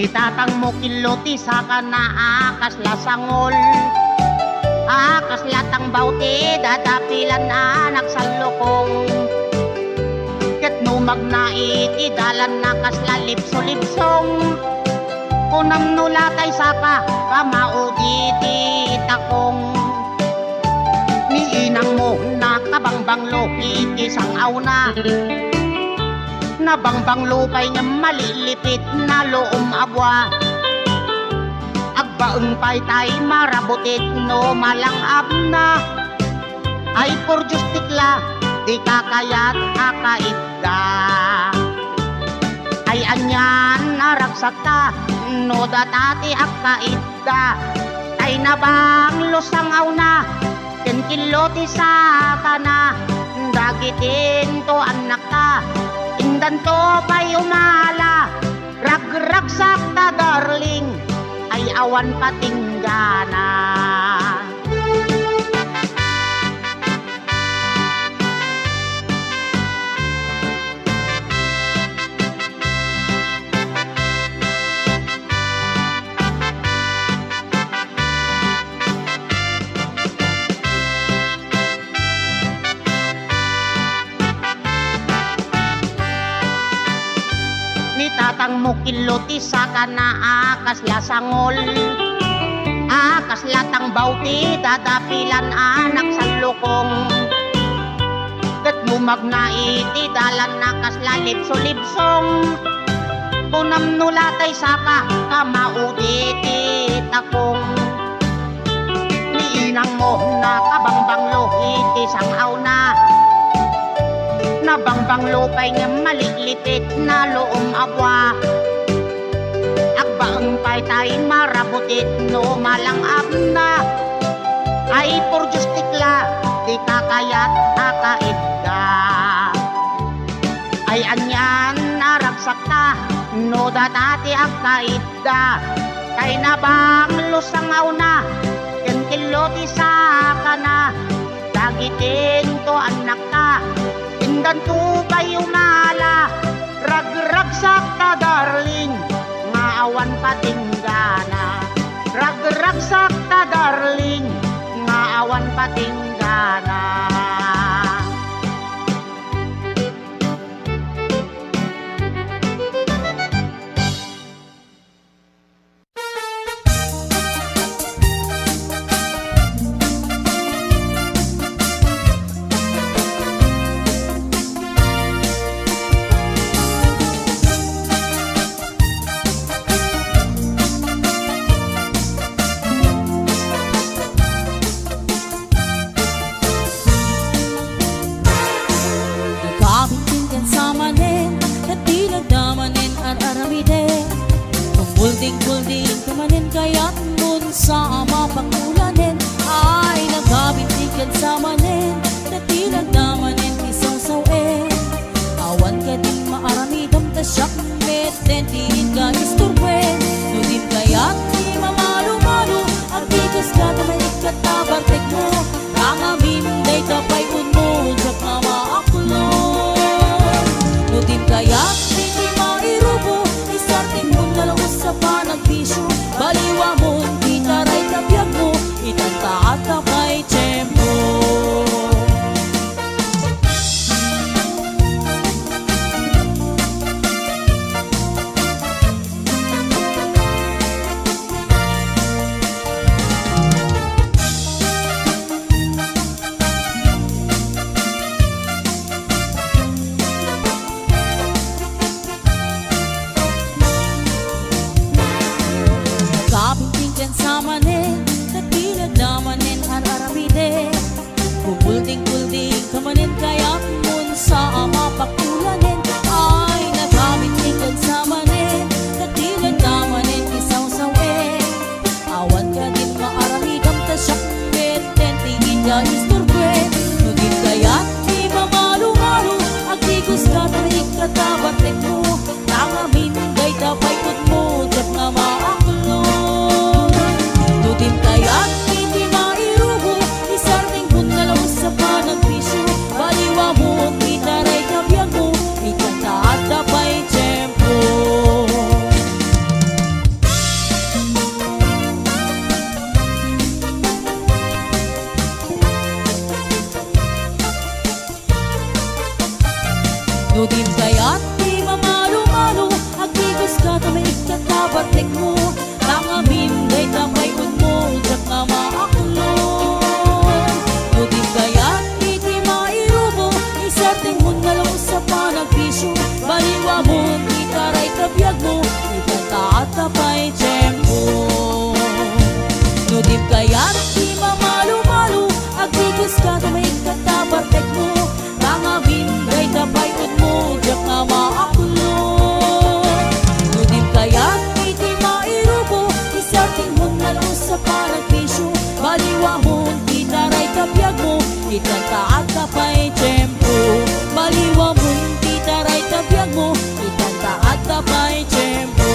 Itatang mo kiloti sa kanaakas lasangol, akas latang bauti dadapilan anak sa lukong. Ket numag na itidalan na kaslalipso-lipsong, kunam nulatay saka kamauditi takong. Ni inang mo na kabangbanglo itisang auna, nabangbang lupay nga malilipit na loom abwa. Agbaeng pay tay marabutit no malangap na, ay por justikla di kakayat akaitda. Ay anyan naragsata no datati akaitda, ay nabang lusang auna ken kiloti sa kana. Dagitin to anak ta indan to pay umala, ragragsak ta darling ay awan patinggana. Tatang mo kiloti sa kanaakas lasangol, akas latang bauti dadapilan anak sa lukong. Ket numag na itidalan na kaslalipso-lipsong, kunam nulatay saka kamauditi takong. Ni inang mo na kabangbanglo itisang auna, nabangbang lupay nga maliglipit na loom abwa. Agbaeng pay tay marabutit no malangap na, ay por justikla di kakayat akaitda. Ay anyan naragsak ta no datati akaitda, kay nabang lusang auna ken kiloti sa kana. Dagitin to anak ta indan to pay umala, ragragsak ta darling nga awan patinggana. Ragragsak ta darling nga awan patinggana. Bulding kamanin kaya't nun sa ama pangulanin, ay nagkabintigan sa manin dati nagdamanin isaw-sawin. Awan ka din maaramidam ta siyak meten din ka isturwen. Nudim kaya't di mamalo-malo agtigas ka tamay ikatabartek mo, nangaminday kapay unmo jak mama aklo. Nudim kaya't di mairubo isarting mo nalawas sa panagbisyo, baliwa mo di taray kabiyag mo, itantaat na kay tiyempo. Itanta at kapay tiyempo Baliwa mong titaray tabiyag mo Itanta at kapay tiyempo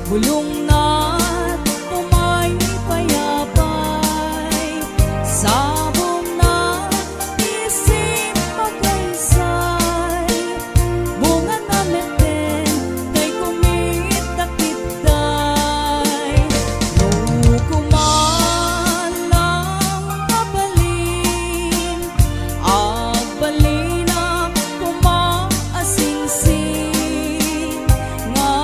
Bulong na't kumay payapay Sabong na isip magaysay Bunga na meten kay kumit nakitay Lukuman lang mabalin Agbalin ang kumaasing-sing Nga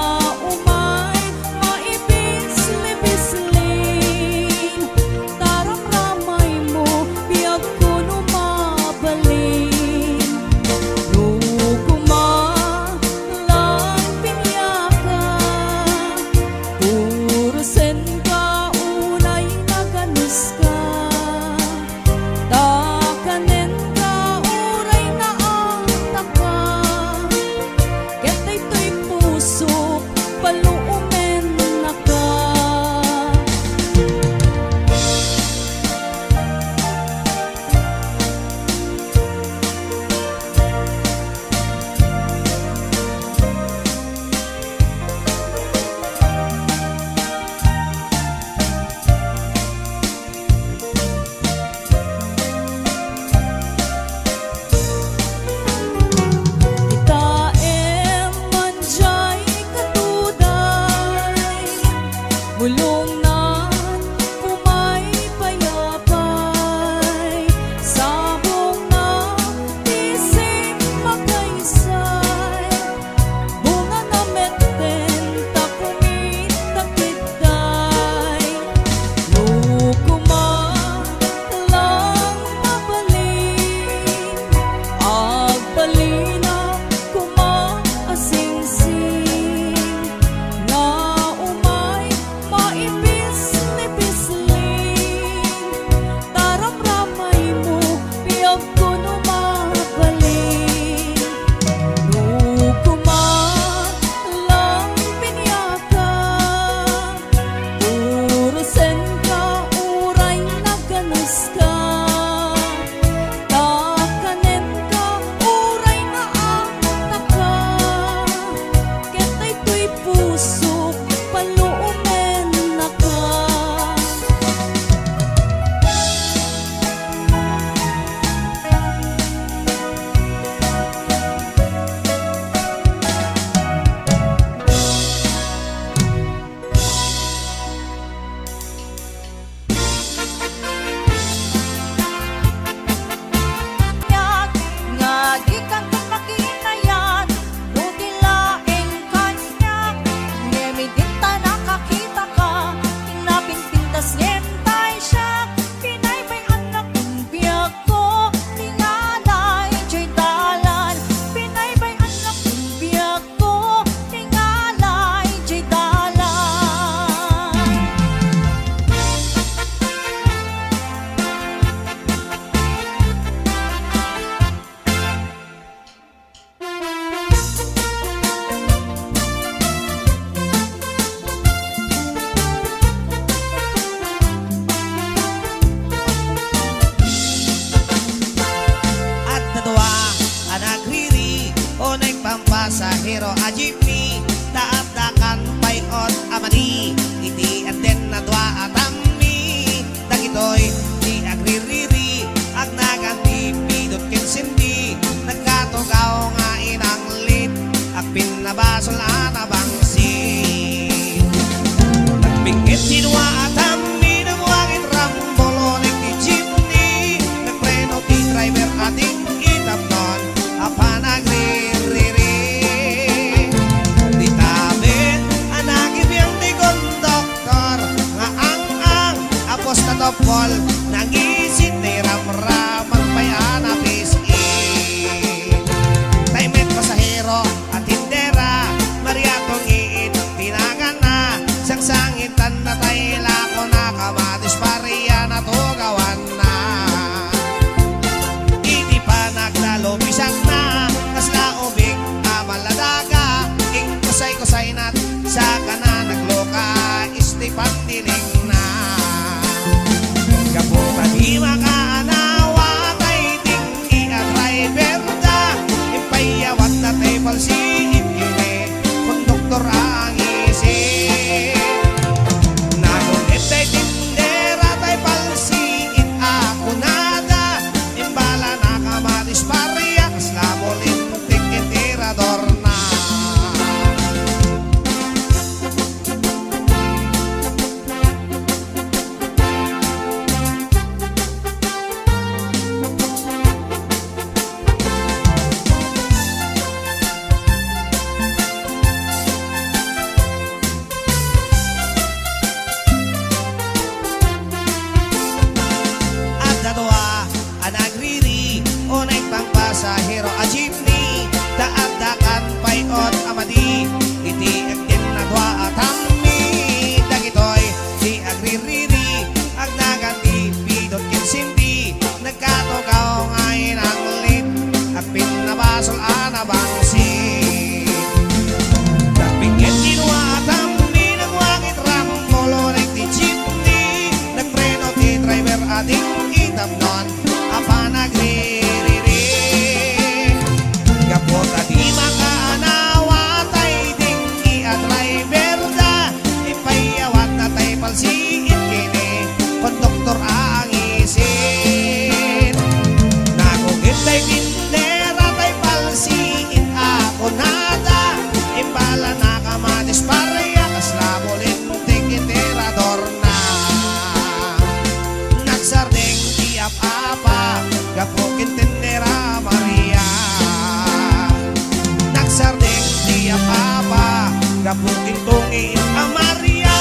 Bulong na't kumay payapay Sabong na isip magaysay Bunga na meten takumit nakitay Lukuma lang mabalin Agbalin ang kumaasing-sing Nga maipis-lipisling Taram-ramay mo piyag ko numabalik Lukuma lang pinyaka Urusen ka, uray na ganas ka Takanen ka, uray na atak ka Ketay to'y puso, paluumen na ka Nga di kang makinayan Utilaing kanyak Ngemidita nakakita ka Pinapinpintas ngentay siya Pinay may anak ng biyag ko Tingalay diya'y dalan Pinay may anak ng biyag ko Tingalay diya'y dalan At nadwa anak riri o nagpampasahero a jeepney daat-dakan payot amani iti aden nadwa atami dagitoy di agririri ag naganti pidot kinsendi nagkatugaw nga inang lit ag pinabasol anabangsin nagbingit sinwa atami nagwangin rambolo nagti-jeepney nagpreno ti driver ating itapnon apanagririri di tabit anagibiyang ti konduktor nga ang kapukin tungin Amaria.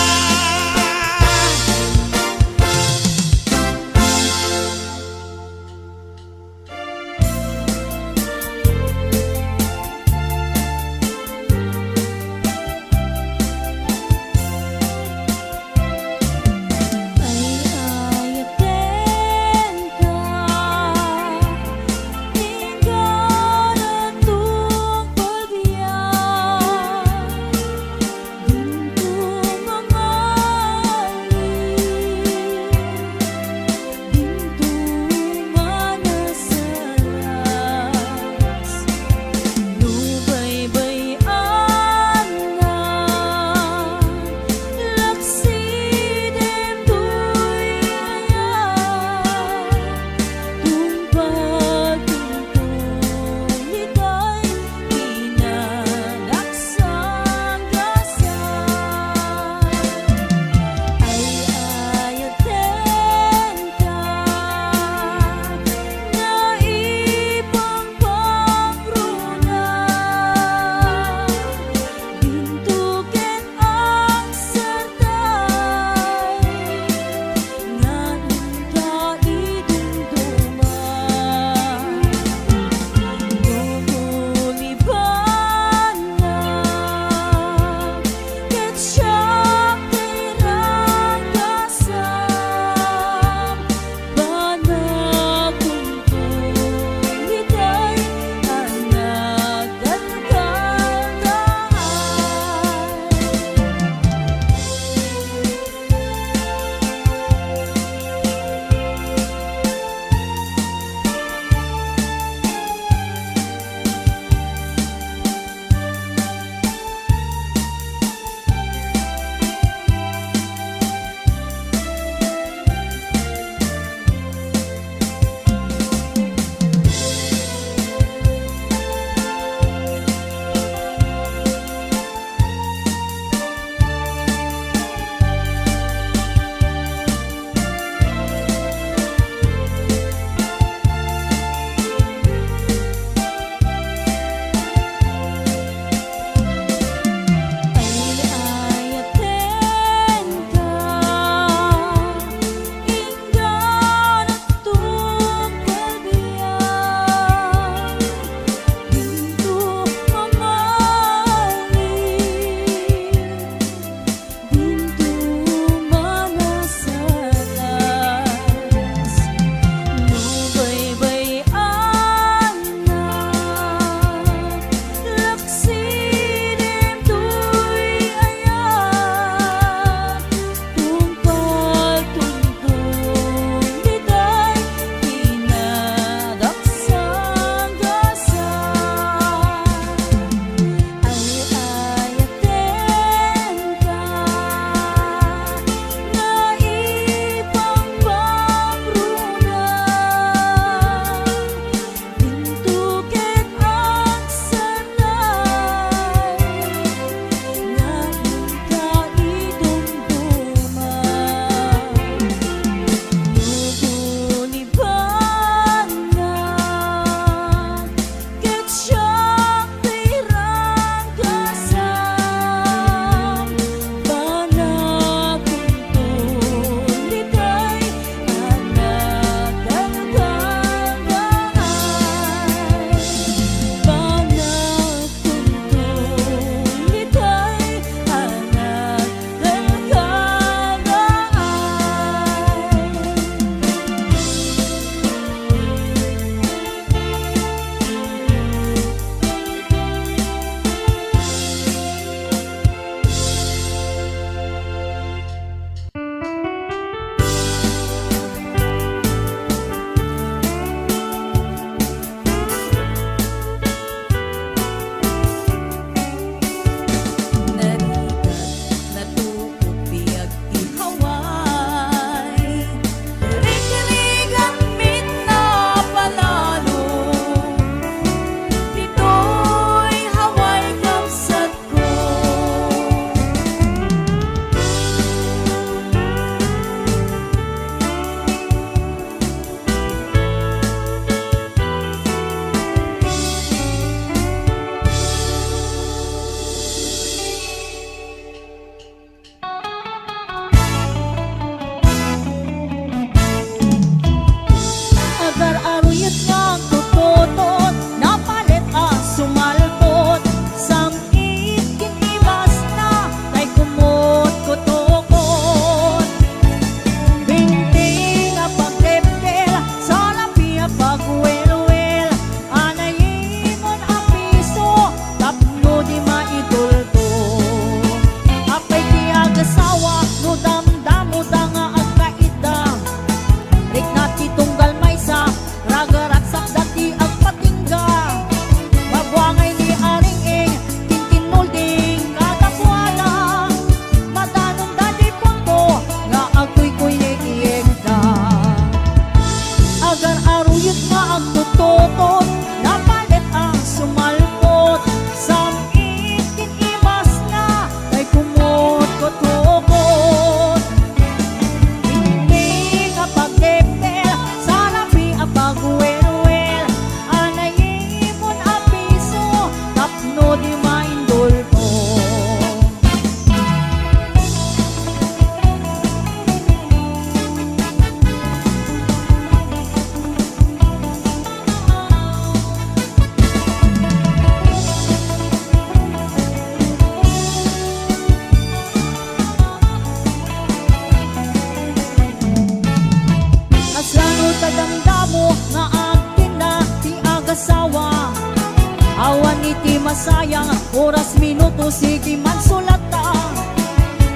Oras, minuto, sige man sulata.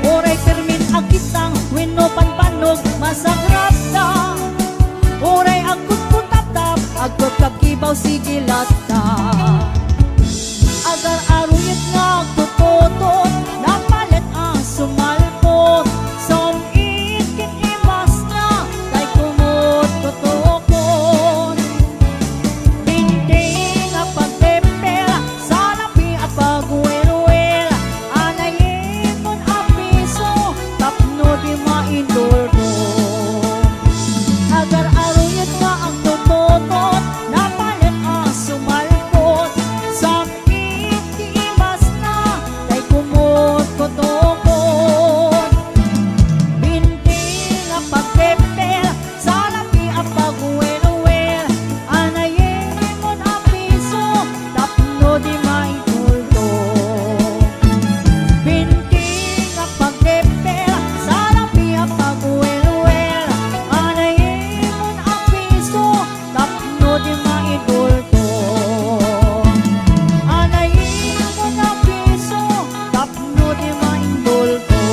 Oray termin agitang, wenno panpanog, masagrap ta. Oray agkut putatap, agkut kagibaw, sige lata. Agar aruyot nga agtutotot, napalit ang sumalpot. Somit kinimas na, kay kumot tutokon. Dinding nga pagtepel, salapi at pagwelwel. Anayin mon apiso, tapno di mainduldo. Agar aruyot nga ang tutotot, napalit ang sumalpot. Samit kiimas na, kay kumot tutokon. Binti nga pagtepel, salapi at pagwelwel. Anayin mon apiso, tapno di mainduldo. Binti nga pagtepel, salapi at pagwelwel. Anayin mon apiso, tapno di mainduldo. Anayin mon apiso, tapno di mainduldo.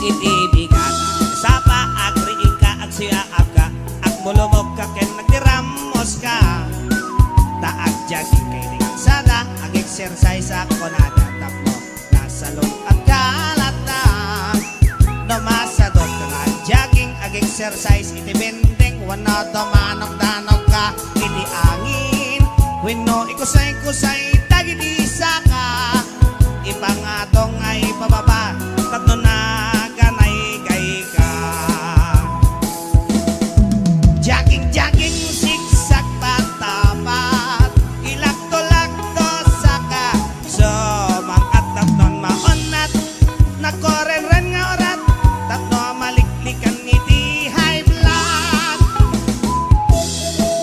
Itibigan sa paagriin ka ag siyaap ka ag mulumog ka ken nagdiramos ka taag jogging kay ringan sada ag exercise ako nadatap mo nasalong at kalata namasadot ka nga jogging ag exercise iti bending wano domanog-danog ka iti angin wenno ikusay-kusay dagiti isa ka ipangatong ay pababa tatno na ganay gay ka jogging zigzag patapat ilakto-lakto saka so mangat tatnon maonat nakoren-ren nga orat tatno maliklikan iti high blood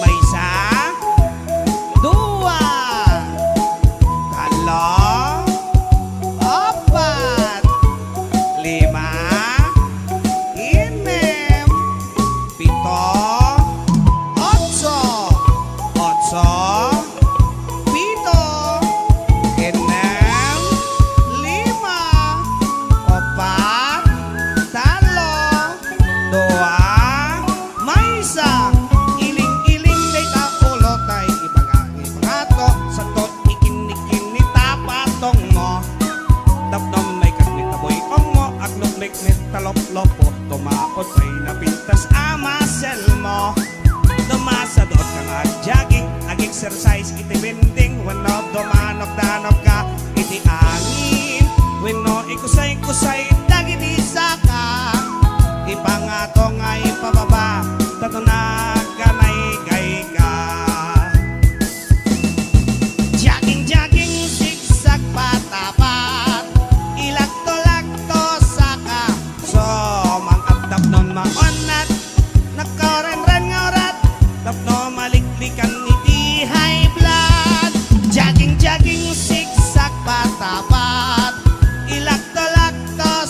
may isa dua talo apat lima inem pito otso pito inem lima opat talo dua maysa iling-iling day kaulo tay ibangato santo ikin-ikin ni tapatong mo tapnom may kagnit na boy mo agnuklik ni talop-lopo tumaot may napintas amasel mo dumasadot ka nga jogging ag exercise iti bending wano domanog-danog ka iti angin wenno ikusay-kusay dagiti saka ipangato nga ipababa tato na ganay gay ka jogging zigzag patapat ilakto-lakto saka so mangat tapnon maonat nakaren-ren nga orat tapno maliklikan iti high blood jogging zigzag patapat ilakto-lakto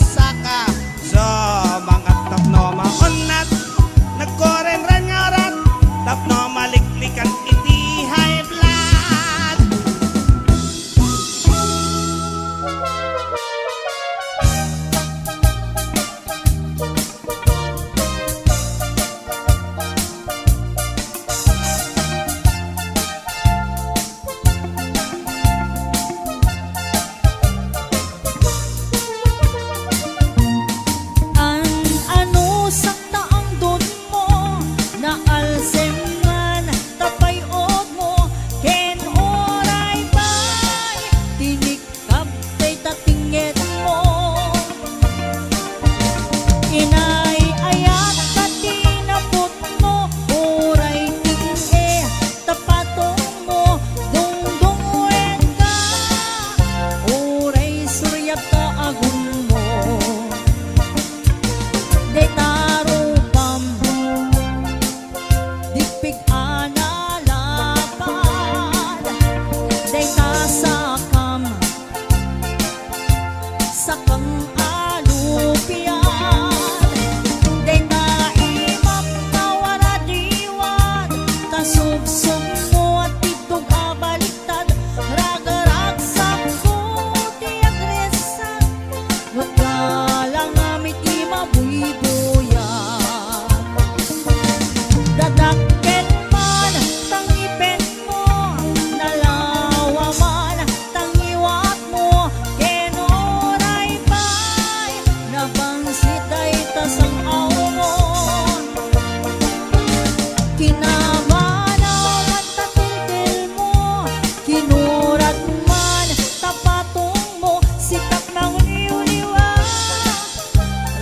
sikat ng liw-liwa,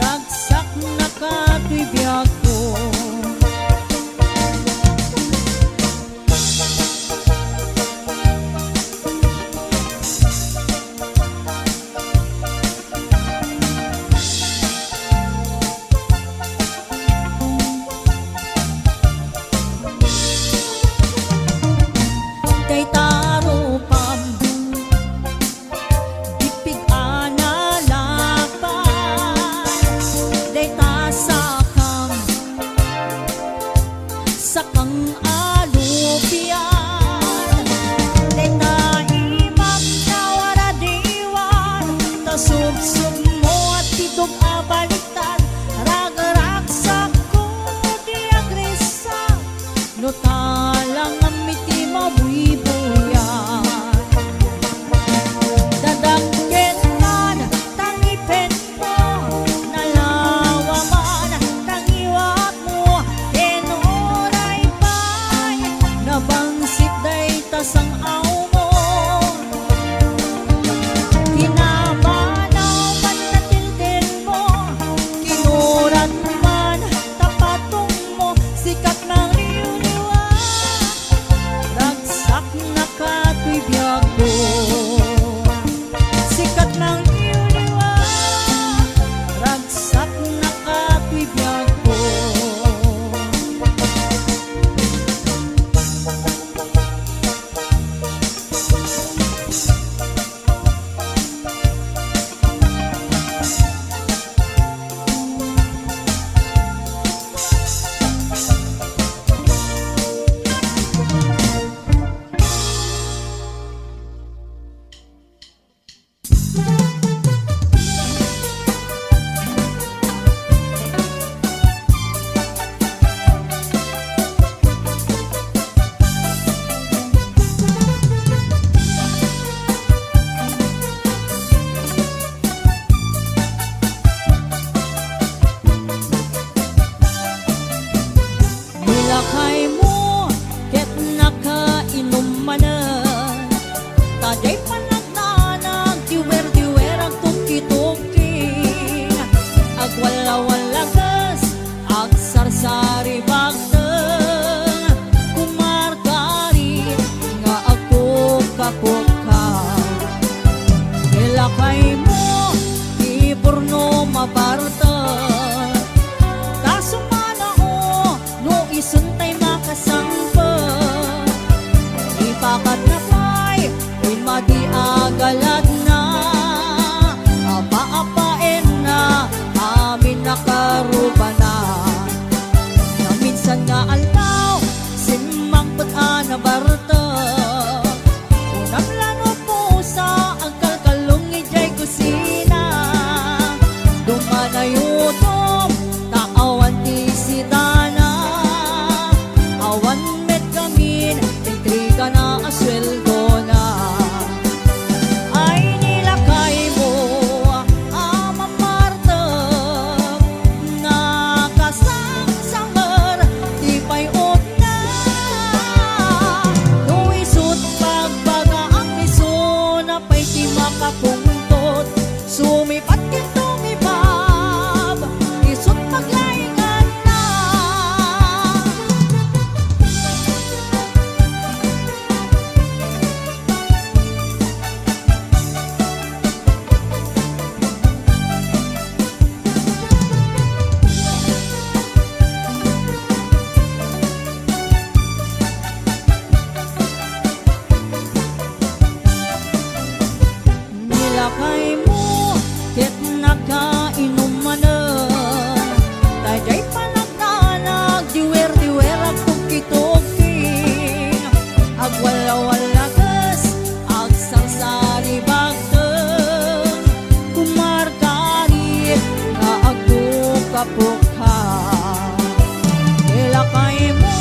ragsak na kato'y biyag ko. Kay taro pam dipig analakpan, day ta sakang alupian, day ta imag na wara diwan, ta subsub mo at tidog abaliktad, rag-ragsak ko di agresa, no talang amiti mabuibuyan. Dadanggen man, tangipin mo, nalawa man, tangiwat mo, tinuray pa'y, nabansit day tasang aw mo. Kinabanaw man natildin mo, kinurat man, tapatong mo, sikat ng liw-liwa, ragsak na kato'y biyag ko. Sikat ng liw-liwa, ragsak na kato'y biyag ko. Nilakay mo, ket nakainom manan, taday panagtanag, diwer-diwer ang tuki-tuki, agwala-walagas, agsarsari bagteng, kumargari, nga ako kakuka. Nilakay mo, di porno mabarteng, isuntay makasangpet, ipakat na pa'y madiagalad na, apa-apain na amin nakarubana, na minsan nga altaw sinmangpet na barta, unang lano po sa ang kalkalong ijay kusina, dumanayutom taawan ti sitana, awan met kamin, intriga na asweldo na. Ay nilakay mo, Ama Marta, nakasangsangar, di payot na. No isut pagbaga ang miso, na pa'y di makapungtot, sumipat kin tumibab, isut paglaingan na. Nilakay mo, ket nakainom manan, taday panagtanag, diwer-diwer ang tuki-tuki, agwala-walagas, agsarsari bagteng, kumargari, nga agtukapukha. Nilakay mo,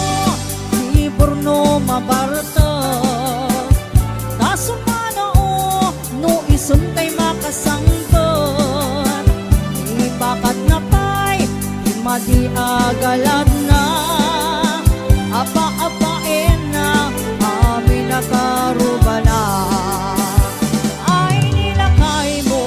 di porno mabarta, tasumana no isuntay makasangpet, ipakat na pa'y madiagalad na, apa-apain na amin nakarubana. Ay nilakay mo,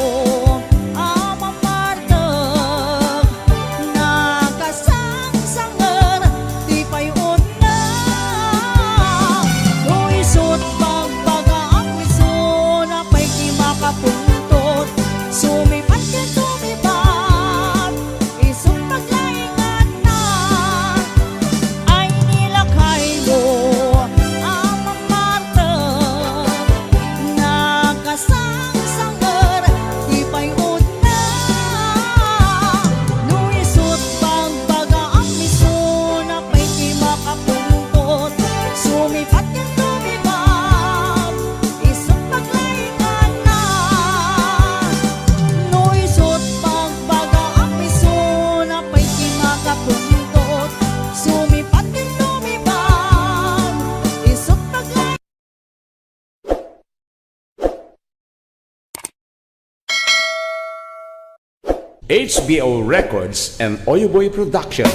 HBO Records and Oyoboy Production.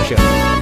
Production.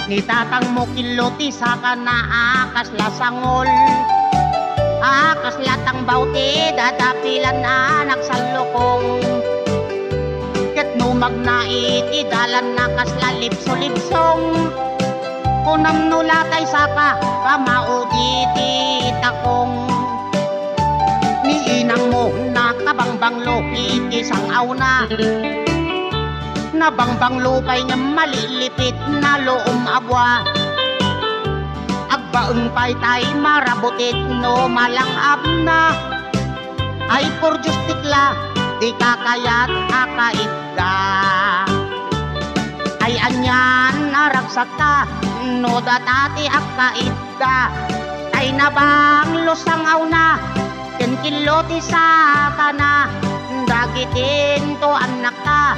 Ni tatang mo kiloti sa akas lasangol, akas latang bauti dadapilan anak sa lokong. Ket no magnait idalan nakas lalipso-lipsong, kunam no latay saka kamauditi takong. Ni inang mo nakabangbang loki isang auna, nabangbang lupay nga malilipit na loom abwa. Agbaeng pay tay marabutit no malangap na, ay por Diyos tikla di kakayat akaitda. Ay anyan naragsak ka no datati akaitda, ay nabang losangaw na kenkiloti sa kana, dagitin to anak ka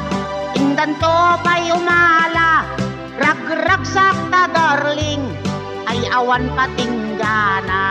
indan to pa'y umala, ragragsak ta darling, ay awan patinggana.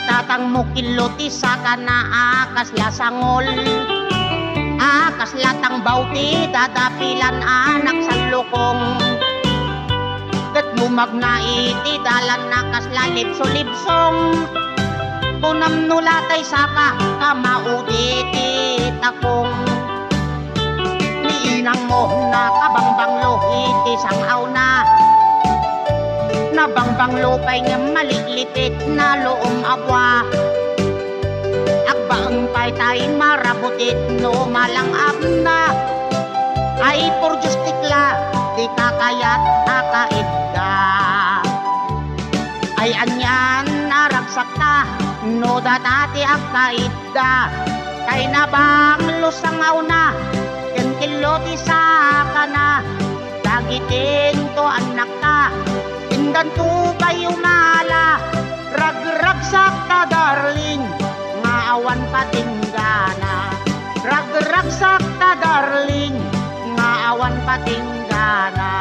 Tatang mo kiloti sa kana akas lasangol, akas latang bauti dadapilan anak sa lokong. Ket mo magnaiti dalan nakas lalipso-lipsong, kunam no latay saka kamauditi takong. Ni inang mo nakabangbang lohit isang auna, nabangbang lupay nga malilipit na loom abwa. Agbaeng pay tay marabutit no malangap na, ay por Diyos tikla di kakayat akaitda. Ay anyan naragsak ka no datati akaitda, kay nabang lusangaw na kenkiloti sa kana, dagitin to anak ka indan to pa'y umala, ragragsak ta darling, maawan patinggana. Ragragsak ta darling, maawan patinggana.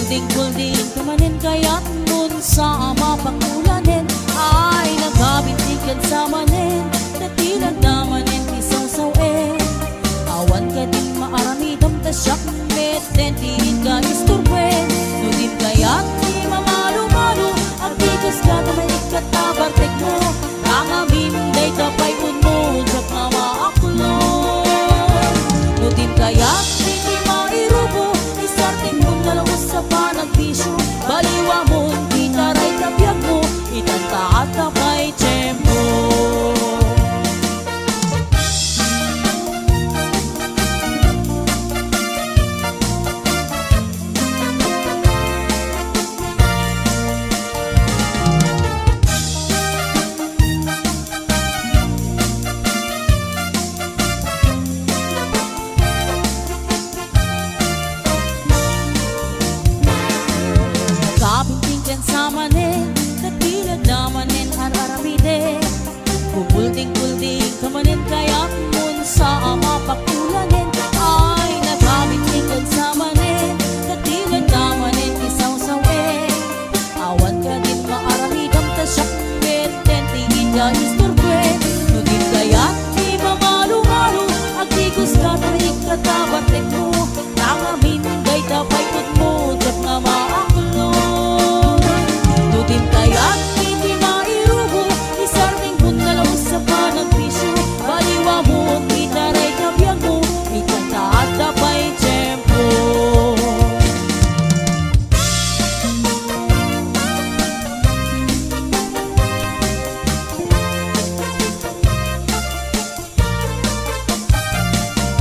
Kulding-kulding kamanin kaya't mun sa mapakulanin ay nagabintigan sa manin natilag na manin isaw-sawen awan ka din maaramidam tasyak meten tiin ka isturben nudim kaya't di mamalo-malo ang tigas ka na may ikatabartek mo rangamin day kapay unmo jak nga maaklon nudim kaya't di mairubo isarting mo nalawas sa panagpisyo baliwa mo di taray kabiyag mo itantaat na kay tiyempo. Kabintingkan sa manin natilag na manin araramide kukulding-kulding kamanin kaya't mun sa mapakulanin ay nagabintingkan sa manin natilag na manin isaw-sawen awan ka din maaramidam tasyak meten tingin ka isturben nudin kaya't di mamalo-malo agtigos ka na ikatabartek mo nangamin day tapay mo jak nga maaklon nudin kaya't hindi mairubo isarting kung nalawas sa panagpisyo baliwa mo di taray kabiyag mo itantaat na pa'y tiyempo.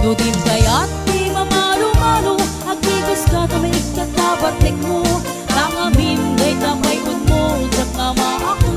Nudim kaya't di mamalo-malo agtigos ka na may ikatabartek mo nangamin day tapay mo jak nga maaklon